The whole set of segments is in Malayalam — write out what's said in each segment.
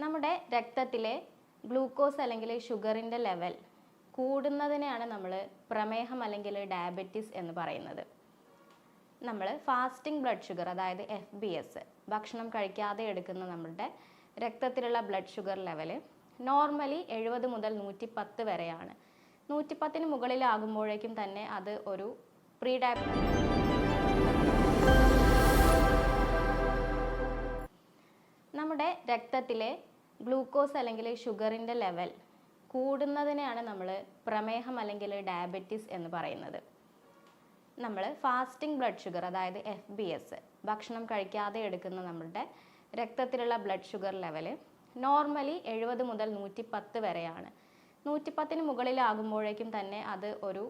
നമ്മുടെ രക്തത്തിലെ ഗ്ലൂക്കോസ് അല്ലെങ്കിൽ ഷുഗറിൻ്റെ ലെവൽ കൂടുന്നതിനെയാണ് നമ്മൾ പ്രമേഹം അല്ലെങ്കിൽ ഡയബറ്റീസ് എന്ന് പറയുന്നത്. നമ്മൾ ഫാസ്റ്റിംഗ് ബ്ലഡ് ഷുഗർ അതായത് FBS ഭക്ഷണം കഴിക്കാതെ എടുക്കുന്ന നമ്മുടെ രക്തത്തിലുള്ള ബ്ലഡ് ഷുഗർ ലെവൽ നോർമലി 70 മുതൽ 110 വരെയാണ്. 110ന് മുകളിലാകുമ്പോഴേക്കും തന്നെ അത് ഒരു പ്രീ നമ്മുടെ രക്തത്തിലെ ഗ്ലൂക്കോസ് അല്ലെങ്കിൽ ഷുഗറിൻ്റെ ലെവൽ കൂടുന്നതിനെയാണ് നമ്മൾ പ്രമേഹം അല്ലെങ്കിൽ ഡയബറ്റീസ് എന്ന് പറയുന്നത്. നമ്മൾ ഫാസ്റ്റിംഗ് ബ്ലഡ് ഷുഗർ അതായത് FBS ഭക്ഷണം കഴിക്കാതെ എടുക്കുന്ന നമ്മുടെ രക്തത്തിലുള്ള ബ്ലഡ് ഷുഗർ ലെവൽ നോർമലി 70 മുതൽ 110 വരെയാണ്. 110ന് മുകളിലാകുമ്പോഴേക്കും തന്നെ അത് ഒരു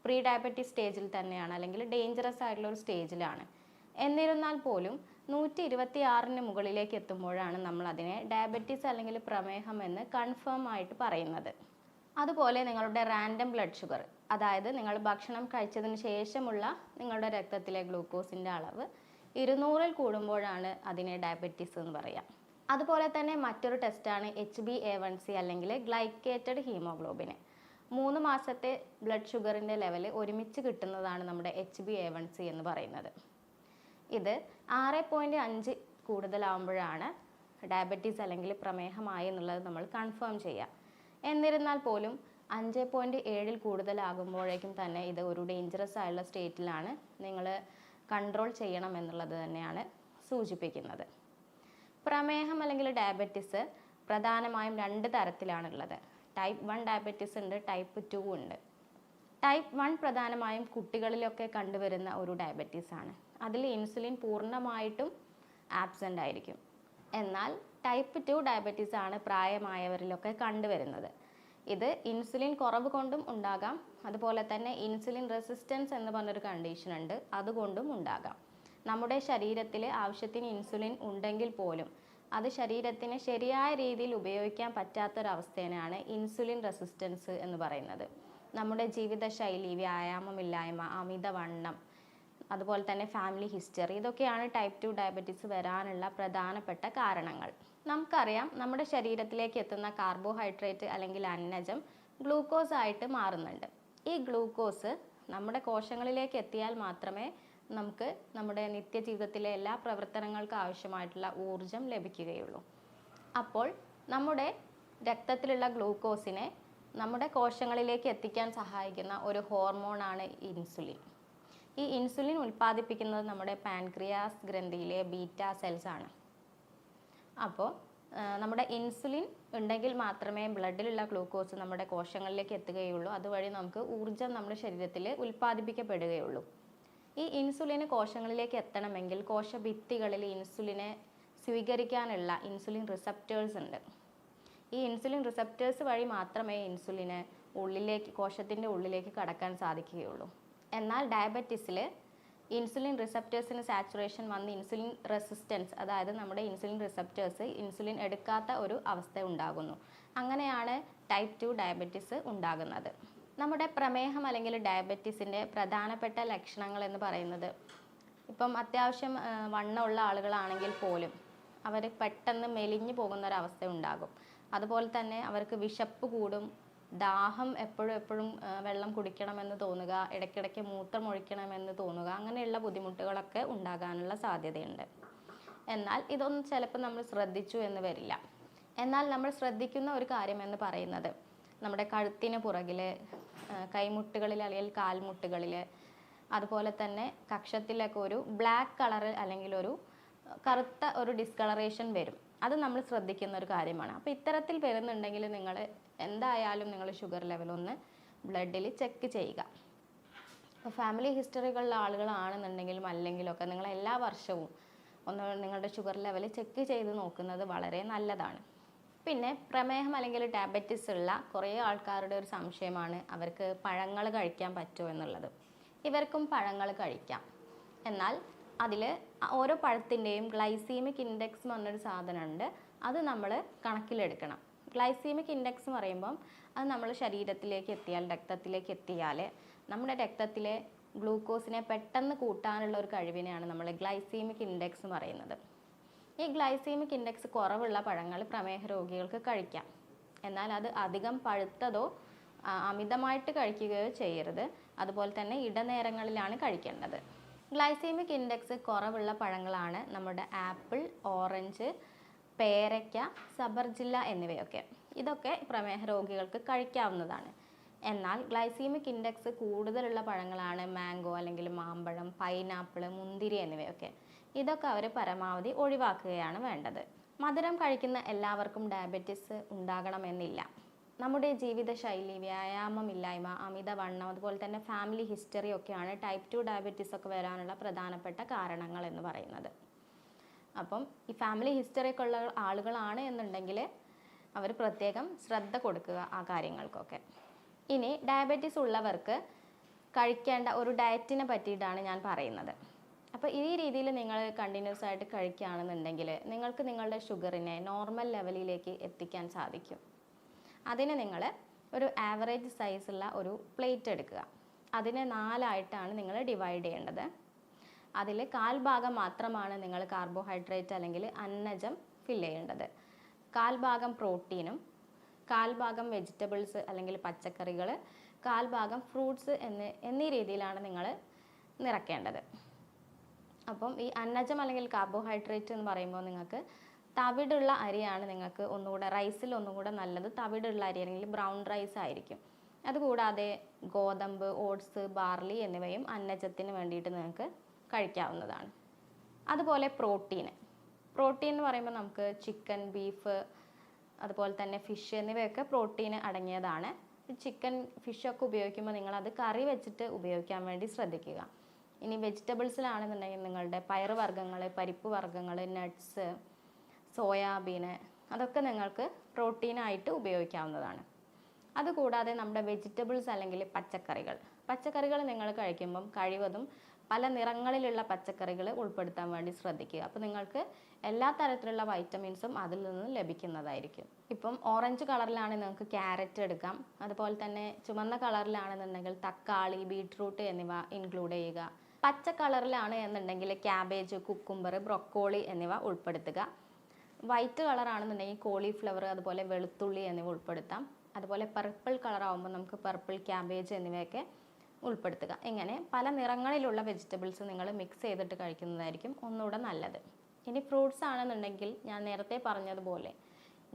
പ്രീ ഡയബറ്റിസ് സ്റ്റേജിൽ തന്നെയാണ്, അല്ലെങ്കിൽ ഡേഞ്ചറസ് ആയിട്ടുള്ള ഒരു സ്റ്റേജിലാണ്. എന്നിരുന്നാൽ പോലും 126ന് മുകളിലേക്ക് എത്തുമ്പോഴാണ് നമ്മൾ അതിനെ ഡയബറ്റീസ് അല്ലെങ്കിൽ പ്രമേഹം എന്ന് കൺഫേം ആയിട്ട് പറയുന്നത്. അതുപോലെ നിങ്ങളുടെ റാൻഡം ബ്ലഡ് ഷുഗർ, അതായത് നിങ്ങൾ ഭക്ഷണം കഴിച്ചതിന് ശേഷമുള്ള നിങ്ങളുടെ രക്തത്തിലെ ഗ്ലൂക്കോസിൻ്റെ അളവ് 200ൽ കൂടുമ്പോഴാണ് അതിനെ ഡയബറ്റീസ് എന്ന് പറയാം. അതുപോലെ തന്നെ മറ്റൊരു ടെസ്റ്റാണ് HbA1c അല്ലെങ്കിൽ ഗ്ലൈക്കേറ്റഡ് ഹീമോഗ്ലോബിൻ. 3 മാസത്തെ ബ്ലഡ് ഷുഗറിൻ്റെ ലെവൽ ഒരുമിച്ച് കിട്ടുന്നതാണ് നമ്മുടെ HbA1c എന്ന് പറയുന്നത്. ഇത് 6.5 കൂടുതലാവുമ്പോഴാണ് ഡയബറ്റീസ് അല്ലെങ്കിൽ പ്രമേഹമായി എന്നുള്ളത് നമ്മൾ കൺഫേം ചെയ്യുക. എന്നിരുന്നാൽ പോലും 5.7ൽ കൂടുതലാകുമ്പോഴേക്കും തന്നെ ഇത് ഒരു ഡേഞ്ചറസ് ആയുള്ള സ്റ്റേറ്റിലാണ്, നിങ്ങൾ കൺട്രോൾ ചെയ്യണം എന്നുള്ളത് തന്നെയാണ് സൂചിപ്പിക്കുന്നത്. പ്രമേഹം അല്ലെങ്കിൽ ഡയബറ്റീസ് പ്രധാനമായും 2 തരത്തിലാണുള്ളത്. ടൈപ്പ് 1 ഡയബറ്റീസ് ഉണ്ട്, ടൈപ്പ് 2 ഉണ്ട്. ടൈപ്പ് 1 പ്രധാനമായും കുട്ടികളിലൊക്കെ കണ്ടുവരുന്ന ഒരു ഡയബറ്റീസാണ്. അതിൽ ഇൻസുലിൻ പൂർണ്ണമായിട്ടും ആബ്സെൻ്റ് ആയിരിക്കും. എന്നാൽ ടൈപ്പ് 2 ഡയബറ്റീസ് ആണ് പ്രായമായവരിലൊക്കെ കണ്ടുവരുന്നത്. ഇത് ഇൻസുലിൻ കുറവ് കൊണ്ടും ഉണ്ടാകാം, അതുപോലെ തന്നെ ഇൻസുലിൻ റെസിസ്റ്റൻസ് എന്ന് പറഞ്ഞൊരു കണ്ടീഷൻ ഉണ്ട്, അതുകൊണ്ടും ഉണ്ടാകാം. നമ്മുടെ ശരീരത്തിൽ ആവശ്യത്തിന് ഇൻസുലിൻ ഉണ്ടെങ്കിൽ പോലും അത് ശരീരത്തിന് ശരിയായ രീതിയിൽ ഉപയോഗിക്കാൻ പറ്റാത്തൊരവസ്ഥയാണ് ഇൻസുലിൻ റെസിസ്റ്റൻസ് എന്ന് പറയുന്നത്. നമ്മുടെ ജീവിതശൈലി, വ്യായാമമില്ലായ്മ, അമിതവണ്ണം, അതുപോലെ തന്നെ ഫാമിലി ഹിസ്റ്ററി, ഇതൊക്കെയാണ് ടൈപ്പ് 2 ഡയബറ്റീസ് വരാനുള്ള പ്രധാനപ്പെട്ട കാരണങ്ങൾ. നമുക്കറിയാം, നമ്മുടെ ശരീരത്തിലേക്ക് എത്തുന്ന കാർബോഹൈഡ്രേറ്റ് അല്ലെങ്കിൽ അന്നജം ഗ്ലൂക്കോസ് ആയിട്ട് മാറുന്നുണ്ട്. ഈ ഗ്ലൂക്കോസ് നമ്മുടെ കോശങ്ങളിലേക്ക് എത്തിയാൽ മാത്രമേ നമുക്ക് നമ്മുടെ നിത്യജീവിതത്തിലെ എല്ലാ പ്രവർത്തനങ്ങൾക്കും ആവശ്യമായിട്ടുള്ള ഊർജം ലഭിക്കുകയുള്ളൂ. അപ്പോൾ നമ്മുടെ രക്തത്തിലുള്ള ഗ്ലൂക്കോസിനെ നമ്മുടെ കോശങ്ങളിലേക്ക് എത്തിക്കാൻ സഹായിക്കുന്ന ഒരു ഹോർമോണാണ് ഇൻസുലിൻ. ഈ ഇൻസുലിൻ ഉൽപ്പാദിപ്പിക്കുന്നത് നമ്മുടെ പാൻക്രിയാസ് ഗ്രന്ഥിയിലെ ബീറ്റാ സെൽസ് ആണ്. അപ്പോൾ നമ്മുടെ ഇൻസുലിൻ ഉണ്ടെങ്കിൽ മാത്രമേ ബ്ലഡിലുള്ള ഗ്ലൂക്കോസ് നമ്മുടെ കോശങ്ങളിലേക്ക് എത്തുകയുള്ളൂ. അതുവഴി നമുക്ക് ഊർജം നമ്മുടെ ശരീരത്തിൽ ഉൽപ്പാദിപ്പിക്കപ്പെടുകയുള്ളൂ. ഈ ഇൻസുലിന് കോശങ്ങളിലേക്ക് എത്തണമെങ്കിൽ കോശഭിത്തികളിൽ ഇൻസുലിനെ സ്വീകരിക്കാനുള്ള ഇൻസുലിൻ റിസപ്റ്റേഴ്സ് ഉണ്ട്. ഈ ഇൻസുലിൻ റിസപ്റ്റേഴ്സ് വഴി മാത്രമേ ഇൻസുലിന് കോശത്തിൻ്റെ ഉള്ളിലേക്ക് കടക്കാൻ സാധിക്കുകയുള്ളൂ. എന്നാൽ ഡയബറ്റീസിൽ ഇൻസുലിൻ റിസപ്റ്റേഴ്സിന് സാച്ചുറേഷൻ വന്ന് ഇൻസുലിൻ റെസിസ്റ്റൻസ്, അതായത് നമ്മുടെ ഇൻസുലിൻ റിസപ്റ്റേഴ്സ് ഇൻസുലിൻ എടുക്കാത്ത ഒരു അവസ്ഥ ഉണ്ടാകുന്നു. അങ്ങനെയാണ് ടൈപ്പ് 2 ഡയബറ്റീസ് ഉണ്ടാകുന്നത്. നമ്മുടെ പ്രമേഹം അല്ലെങ്കിൽ ഡയബറ്റീസിൻ്റെ പ്രധാനപ്പെട്ട ലക്ഷണങ്ങൾ എന്ന് പറയുന്നത്, ഇപ്പം അത്യാവശ്യം വണ്ണമുള്ള ആളുകളാണെങ്കിൽ പോലും അവർ പെട്ടെന്ന് മെലിഞ്ഞു പോകുന്നൊരവസ്ഥ ഉണ്ടാകും. അതുപോലെ തന്നെ അവർക്ക് വിശപ്പ് കൂടും, ദാഹം എപ്പോഴും വെള്ളം കുടിക്കണമെന്ന് തോന്നുക, ഇടയ്ക്കിടയ്ക്ക് മൂത്രമൊഴിക്കണമെന്ന് തോന്നുക, അങ്ങനെയുള്ള ബുദ്ധിമുട്ടുകളൊക്കെ ഉണ്ടാകാനുള്ള സാധ്യതയുണ്ട്. എന്നാൽ ഇതൊന്നും ചിലപ്പോൾ നമ്മൾ ശ്രദ്ധിച്ചു എന്ന് വരില്ല. എന്നാൽ നമ്മൾ ശ്രദ്ധിക്കുന്ന ഒരു കാര്യം എന്ന് പറയുന്നത്, നമ്മുടെ കഴുത്തിന് പുറകിൽ, കൈമുട്ടുകളിൽ അല്ലെങ്കിൽ കാൽമുട്ടുകളിൽ, അതുപോലെ തന്നെ കക്ഷത്തിലൊക്കെ ഒരു ബ്ലാക്ക് കളർ അല്ലെങ്കിൽ ഒരു കറുത്ത ഒരു ഡിസ്കളറേഷൻ വരും. അത് നമ്മൾ ശ്രദ്ധിക്കുന്ന ഒരു കാര്യമാണ്. അപ്പോൾ ഇത്തരത്തിൽ വരുന്നുണ്ടെങ്കിൽ നിങ്ങൾ എന്തായാലും നിങ്ങൾ ഷുഗർ ലെവൽ ഒന്ന് ബ്ലഡിൽ ചെക്ക് ചെയ്യുക. അപ്പോൾ ഫാമിലി ഹിസ്റ്ററികളുള്ള ആളുകളാണെന്നുണ്ടെങ്കിലും അല്ലെങ്കിലൊക്കെ നിങ്ങൾ എല്ലാ വർഷവും ഒന്ന് നിങ്ങളുടെ ഷുഗർ ലെവൽ ചെക്ക് ചെയ്ത് നോക്കുന്നത് വളരെ നല്ലതാണ്. പിന്നെ പ്രമേഹം അല്ലെങ്കിൽ ഡയബറ്റീസ് ഉള്ള കുറേ ആൾക്കാരുടെ ഒരു സംശയമാണ് അവർക്ക് പഴങ്ങൾ കഴിക്കാൻ പറ്റുമോ എന്നുള്ളത്. ഇവർക്കും പഴങ്ങൾ കഴിക്കാം. എന്നാൽ അതിൽ ഓരോ പഴത്തിൻ്റെയും ഗ്ലൈസീമിക് ഇൻഡെക്സ് എന്ന് പറഞ്ഞൊരു സാധനമുണ്ട്. അത് നമ്മൾ കണക്കിലെടുക്കണം. ഗ്ലൈസീമിക് ഇൻഡെക്സ് എന്ന് പറയുമ്പം അത് നമ്മൾ ശരീരത്തിലേക്ക് എത്തിയാൽ, രക്തത്തിലേക്ക് എത്തിയാൽ നമ്മുടെ രക്തത്തിലെ ഗ്ലൂക്കോസിനെ പെട്ടെന്ന് കൂട്ടാനുള്ള ഒരു കഴിവിനെയാണ് നമ്മൾ ഗ്ലൈസീമിക് ഇൻഡെക്സ് എന്ന് പറയുന്നത്. ഈ ഗ്ലൈസീമിക് ഇൻഡെക്സ് കുറവുള്ള പഴങ്ങൾ പ്രമേഹ രോഗികൾക്ക് കഴിക്കാം. എന്നാൽ അത് അധികം പഴുത്തതോ അമിതമായിട്ട് കഴിക്കുകയോ ചെയ്യരുത്. അതുപോലെ തന്നെ ഇടനേരങ്ങളിലാണ് കഴിക്കേണ്ടത്. ഗ്ലൈസീമിക് ഇൻഡെക്സ് കുറവുള്ള പഴങ്ങളാണ് നമ്മുടെ ആപ്പിൾ, ഓറഞ്ച്, പേരയ്ക്ക, സബർജില്ല എന്നിവയൊക്കെ. ഇതൊക്കെ പ്രമേഹ രോഗികൾക്ക് കഴിക്കാവുന്നതാണ്. എന്നാൽ ഗ്ലൈസീമിക് ഇൻഡെക്സ് കൂടുതലുള്ള പഴങ്ങളാണ് മാംഗോ അല്ലെങ്കിൽ മാമ്പഴം, പൈനാപ്പിൾ, മുന്തിരി എന്നിവയൊക്കെ. ഇതൊക്കെ അവർ പരമാവധി ഒഴിവാക്കുകയാണ് വേണ്ടത്. മധുരം കഴിക്കുന്ന എല്ലാവർക്കും ഡയബറ്റിസ് ഉണ്ടാകണമെന്നില്ല. നമ്മുടെ ജീവിതശൈലി, വ്യായാമമില്ലായ്മ, അമിതവണ്ണം, അതുപോലെ തന്നെ ഫാമിലി ഹിസ്റ്ററി ഒക്കെയാണ് ടൈപ്പ് 2 ഡയബറ്റീസ് ഒക്കെ വരാനുള്ള പ്രധാനപ്പെട്ട കാരണങ്ങൾ എന്ന് പറയുന്നത്. അപ്പം ഈ ഫാമിലി ഹിസ്റ്ററി ഒക്കെ ഉള്ള ആളുകളാണ് എന്നുണ്ടെങ്കിൽ അവർ പ്രത്യേകം ശ്രദ്ധ കൊടുക്കുക ആ കാര്യങ്ങൾക്കൊക്കെ. ഇനി ഡയബറ്റീസ് ഉള്ളവർക്ക് കഴിക്കേണ്ട ഒരു ഡയറ്റിനെ പറ്റിയിട്ടാണ് ഞാൻ പറയുന്നത്. അപ്പോൾ ഈ രീതിയിൽ നിങ്ങൾ കണ്ടിന്യൂസ് ആയിട്ട് കഴിക്കുകയാണെന്നുണ്ടെങ്കിൽ നിങ്ങൾക്ക് നിങ്ങളുടെ ഷുഗറിനെ നോർമൽ ലെവലിലേക്ക് എത്തിക്കാൻ സാധിക്കും. അതിന് നിങ്ങൾ ഒരു ആവറേജ് സൈസുള്ള ഒരു പ്ലേറ്റ് എടുക്കുക. അതിനെ 4ആയിട്ടാണ് നിങ്ങൾ ഡിവൈഡ് ചെയ്യേണ്ടത്. അതിൽ 1/4 ഭാഗം മാത്രമാണ് നിങ്ങൾ കാർബോഹൈഡ്രേറ്റ് അല്ലെങ്കിൽ അന്നജം ഫില്ല് ചെയ്യേണ്ടത്. 1/4 ഭാഗം പ്രോട്ടീനും 1/4 ഭാഗം വെജിറ്റബിൾസ് അല്ലെങ്കിൽ പച്ചക്കറികൾ, 1/4 ഭാഗം ഫ്രൂട്ട്സ് എന്നീ രീതിയിലാണ് നിങ്ങൾ നിറയ്ക്കേണ്ടത്. അപ്പം ഈ അന്നജം അല്ലെങ്കിൽ കാർബോഹൈഡ്രേറ്റ് എന്ന് പറയുമ്പോൾ നിങ്ങൾക്ക് തവിടുള്ള അരിയാണ് നിങ്ങൾക്ക് ഒന്നുകൂടെ, റൈസിൽ ഒന്നുകൂടെ നല്ലത് തവിടുള്ള അരി അല്ലെങ്കിൽ ബ്രൗൺ റൈസ് ആയിരിക്കും. അതുകൂടാതെ ഗോതമ്പ്, ഓട്സ്, ബാർലി എന്നിവയും അന്നജത്തിന് വേണ്ടിയിട്ട് നിങ്ങൾക്ക് കഴിക്കാവുന്നതാണ്. അതുപോലെ പ്രോട്ടീൻ എന്ന് പറയുമ്പോൾ നമുക്ക് ചിക്കൻ, ബീഫ്, അതുപോലെ തന്നെ ഫിഷ് എന്നിവയൊക്കെ പ്രോട്ടീൻ അടങ്ങിയതാണ്. ചിക്കൻ, ഫിഷൊക്കെ ഉപയോഗിക്കുമ്പോൾ നിങ്ങളത് കറി വെച്ചിട്ട് ഉപയോഗിക്കാൻ വേണ്ടി ശ്രദ്ധിക്കുക. ഇനി വെജിറ്റബിൾസിലാണെന്നുണ്ടെങ്കിൽ നിങ്ങളുടെ പയറുവർഗ്ഗങ്ങൾ, പരിപ്പ് വർഗ്ഗങ്ങൾ, നട്ട്സ്, സോയാബീന് അതൊക്കെ നിങ്ങൾക്ക് പ്രോട്ടീനായിട്ട് ഉപയോഗിക്കാവുന്നതാണ്. അതുകൂടാതെ നമ്മുടെ വെജിറ്റബിൾസ് അല്ലെങ്കിൽ പച്ചക്കറികൾ നിങ്ങൾ കഴിക്കുമ്പം കഴിവതും പല നിറങ്ങളിലുള്ള പച്ചക്കറികൾ ഉൾപ്പെടുത്താൻ വേണ്ടി ശ്രദ്ധിക്കുക. അപ്പോൾ നിങ്ങൾക്ക് എല്ലാ തരത്തിലുള്ള വൈറ്റമിൻസും അതിൽ നിന്ന് ലഭിക്കുന്നതായിരിക്കും. ഇപ്പം ഓറഞ്ച് കളറിലാണ് നിങ്ങൾക്ക് ക്യാരറ്റ് എടുക്കാം. അതുപോലെ തന്നെ ചുവന്ന കളറിലാണെന്നുണ്ടെങ്കിൽ തക്കാളി, ബീട്രൂട്ട് എന്നിവ ഇൻക്ലൂഡ് ചെയ്യുക. പച്ച കളറിലാണ് എന്നുണ്ടെങ്കിൽ ക്യാബേജ്, കുക്കുംബർ, ബ്രൊക്കോളി എന്നിവ ഉൾപ്പെടുത്തുക. വൈറ്റ് കളറാണെന്നുണ്ടെങ്കിൽ കോളിഫ്ലവർ, അതുപോലെ വെളുത്തുള്ളി എന്നിവ ഉൾപ്പെടുത്താം. അതുപോലെ പർപ്പിൾ കളറാകുമ്പോൾ നമുക്ക് പർപ്പിൾ ക്യാബേജ് എന്നിവയൊക്കെ ഉൾപ്പെടുത്തുക. ഇങ്ങനെ പല നിറങ്ങളിലുള്ള വെജിറ്റബിൾസ് നിങ്ങൾ മിക്സ് ചെയ്തിട്ട് കഴിക്കുന്നതായിരിക്കും ഒന്നുകൂടെ നല്ലത്. ഇനി ഫ്രൂട്ട്സ് ആണെന്നുണ്ടെങ്കിൽ ഞാൻ നേരത്തെ പറഞ്ഞതുപോലെ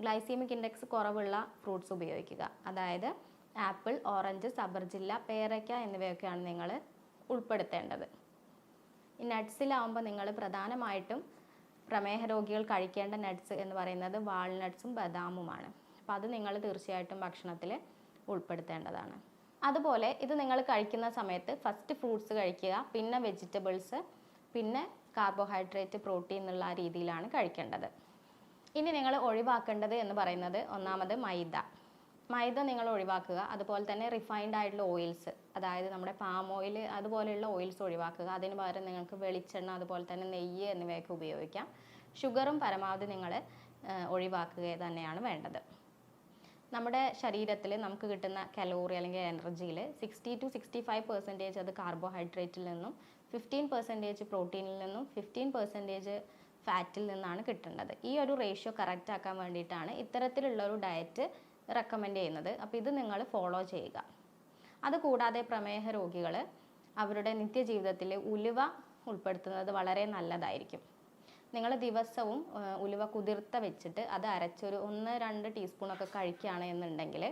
ഗ്ലൈസീമിക് ഇൻഡെക്സ് കുറവുള്ള ഫ്രൂട്ട്സ് ഉപയോഗിക്കുക. അതായത് ആപ്പിൾ, ഓറഞ്ച്, സബർജില്ല, പേരയ്ക്ക എന്നിവയൊക്കെയാണ് നിങ്ങൾ ഉൾപ്പെടുത്തേണ്ടത്. ഈ നട്ട്സിലാവുമ്പോൾ നിങ്ങൾ പ്രധാനമായിട്ടും പ്രമേഹ രോഗികൾ കഴിക്കേണ്ട നട്ട്സ് എന്ന് പറയുന്നത് വാൾനട്ട്സും ബദാമുമാണ്. അപ്പോൾ അത് നിങ്ങൾ തീർച്ചയായിട്ടും ഭക്ഷണത്തിൽ ഉൾപ്പെടുത്തേണ്ടതാണ്. അതുപോലെ ഇത് നിങ്ങൾ കഴിക്കുന്ന സമയത്ത് ഫസ്റ്റ് ഫ്രൂട്ട്സ് കഴിക്കുക, പിന്നെ വെജിറ്റബിൾസ്, പിന്നെ കാർബോഹൈഡ്രേറ്റ്, പ്രോട്ടീൻ എന്നുള്ള രീതിയിലാണ് കഴിക്കേണ്ടത്. ഇനി നിങ്ങൾ ഒഴിവാക്കേണ്ടത് എന്ന് പറയുന്നത് ഒന്നാമത് മൈദ നിങ്ങൾ ഒഴിവാക്കുക. അതുപോലെ തന്നെ റിഫൈൻഡ് ആയിട്ടുള്ള ഓയിൽസ്, അതായത് നമ്മുടെ പാം ഓയിൽ അതുപോലെയുള്ള ഓയിൽസ് ഒഴിവാക്കുക. അതിന് പകരം നിങ്ങൾക്ക് വെളിച്ചെണ്ണ, അതുപോലെ തന്നെ നെയ്യ് എന്നിവയൊക്കെ ഉപയോഗിക്കാം. ഷുഗറും പരമാവധി നിങ്ങൾ ഒഴിവാക്കുക തന്നെയാണ് വേണ്ടത്. നമ്മുടെ ശരീരത്തിൽ നമുക്ക് കിട്ടുന്ന കലോറി അല്ലെങ്കിൽ എനർജിയിൽ 60 to 65% അത് കാർബോഹൈഡ്രേറ്റിൽ നിന്നും 15% പ്രോട്ടീനിൽ നിന്നും 15% ഫാറ്റിൽ നിന്നാണ് കിട്ടേണ്ടത്. ഈ ഒരു റേഷ്യോ കറക്റ്റ് ആക്കാൻ വേണ്ടിയിട്ടാണ് ഇത്തരത്തിലുള്ളൊരു ഡയറ്റ് റെക്കമെൻഡ് ചെയ്യുന്നത്. അപ്പോൾ ഇത് നിങ്ങൾ ഫോളോ ചെയ്യുക. അതുകൂടാതെ പ്രമേഹ രോഗികൾ അവരുടെ നിത്യജീവിതത്തിൽ ഉലുവ ഉൾപ്പെടുത്തുന്നത് വളരെ നല്ലതായിരിക്കും. നിങ്ങൾ ദിവസവും ഉലുവ കുതിർത്ത വെച്ചിട്ട് അത് അരച്ചൊരു 1-2 ടീസ്പൂണൊക്കെ കഴിക്കുകയാണ് എന്നുണ്ടെങ്കിൽ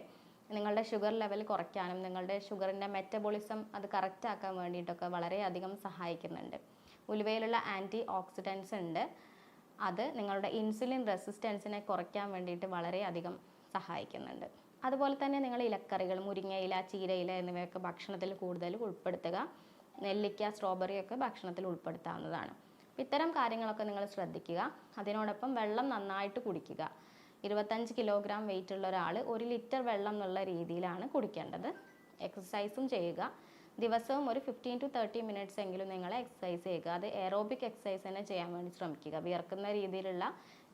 നിങ്ങളുടെ ഷുഗർ ലെവൽ കുറയ്ക്കാനും നിങ്ങളുടെ ഷുഗറിൻ്റെ മെറ്റബോളിസം അത് കറക്റ്റ് ആക്കാൻ വേണ്ടിയിട്ടൊക്കെ വളരെയധികം സഹായിക്കുന്നുണ്ട്. ഉലുവയിലുള്ള ആൻറ്റി ഓക്സിഡൻസ് ഉണ്ട്. അത് നിങ്ങളുടെ ഇൻസുലിൻ റെസിസ്റ്റൻസിനെ കുറയ്ക്കാൻ വേണ്ടിയിട്ട് വളരെയധികം സഹായിക്കുന്നുണ്ട്. അതുപോലെ തന്നെ നിങ്ങൾ ഇലക്കറികൾ, മുരിങ്ങയില, ചീരയില എന്നിവയൊക്കെ ഭക്ഷണത്തിൽ കൂടുതൽ ഉൾപ്പെടുത്തുക. നെല്ലിക്ക, സ്ട്രോബെറി ഒക്കെ ഭക്ഷണത്തിൽ ഉൾപ്പെടുത്താവുന്നതാണ്. ഇത്തരം കാര്യങ്ങളൊക്കെ നിങ്ങൾ ശ്രദ്ധിക്കുക. അതിനോടൊപ്പം വെള്ളം നന്നായിട്ട് കുടിക്കുക. 25 കിലോഗ്രാം വെയിറ്റ് ഉള്ള ഒരാൾ 1 ലിറ്റർ വെള്ളം എന്നുള്ള രീതിയിലാണ് കുടിക്കേണ്ടത്. എക്സസൈസും ചെയ്യുക. ദിവസവും ഒരു 15 to 30 മിനിറ്റ്സ് എങ്കിലും നിങ്ങൾ എക്സസൈസ് ചെയ്യുക. അത് എയറോബിക് എക്സസൈസ് തന്നെ ചെയ്യാൻ വേണ്ടി ശ്രമിക്കുക. വിയർക്കുന്ന രീതിയിലുള്ള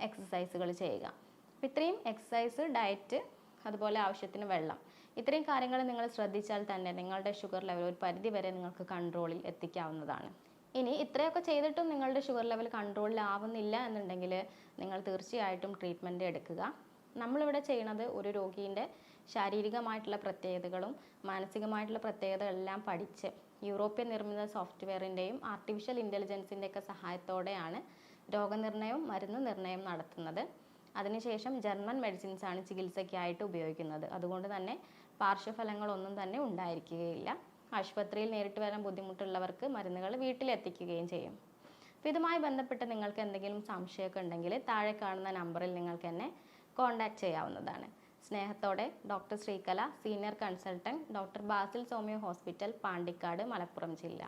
എക്സസൈസുകൾ ചെയ്യുക. അപ്പോൾ ഇത്രയും എക്സസൈസ്, ഡയറ്റ്, അതുപോലെ ആവശ്യത്തിന് വെള്ളം, ഇത്രയും കാര്യങ്ങൾ നിങ്ങൾ ശ്രദ്ധിച്ചാൽ തന്നെ നിങ്ങളുടെ ഷുഗർ ലെവൽ ഒരു പരിധി വരെ നിങ്ങൾക്ക് കൺട്രോളിൽ എത്തിക്കാവുന്നതാണ്. ഇനി ഇത്രയൊക്കെ ചെയ്തിട്ടും നിങ്ങളുടെ ഷുഗർ ലെവൽ കൺട്രോളിലാവുന്നില്ല എന്നുണ്ടെങ്കിൽ നിങ്ങൾ തീർച്ചയായിട്ടും ട്രീറ്റ്മെൻറ്റ് എടുക്കുക. നമ്മളിവിടെ ചെയ്യണത് ഒരു രോഗീൻ്റെ ശാരീരികമായിട്ടുള്ള പ്രത്യേകതകളും മാനസികമായിട്ടുള്ള പ്രത്യേകതകളെല്ലാം പഠിച്ച് യൂറോപ്യൻ നിർമ്മിത സോഫ്റ്റ്വെയറിൻ്റെയും ആർട്ടിഫിഷ്യൽ ഇൻ്റലിജൻസിൻ്റെയൊക്കെ സഹായത്തോടെയാണ് രോഗനിർണയവും മരുന്ന് നിർണയം നടത്തുന്നത്. അതിനുശേഷം ജർമ്മൻ മെഡിസിൻസ് ആണ് ചികിത്സയ്ക്കായിട്ട് ഉപയോഗിക്കുന്നത്. അതുകൊണ്ട് തന്നെ പാർശ്വഫലങ്ങളൊന്നും തന്നെ ഉണ്ടായിരിക്കുകയില്ല. ആശുപത്രിയിൽ നേരിട്ട് വരാൻ ബുദ്ധിമുട്ടുള്ളവർക്ക് മരുന്നുകൾ വീട്ടിലെത്തിക്കുകയും ചെയ്യും. അപ്പോൾ ഇതുമായി ബന്ധപ്പെട്ട് നിങ്ങൾക്ക് എന്തെങ്കിലും സംശയമൊക്കെ ഉണ്ടെങ്കിൽ താഴെ കാണുന്ന നമ്പറിൽ നിങ്ങൾക്ക് എന്നെ കോൺടാക്റ്റ് ചെയ്യാവുന്നതാണ്. സ്നേഹത്തോടെ doctor Sreekala, senior consultant, doctor Basil Soumya hospital, Pandikkad, Malappuram ജില്ല.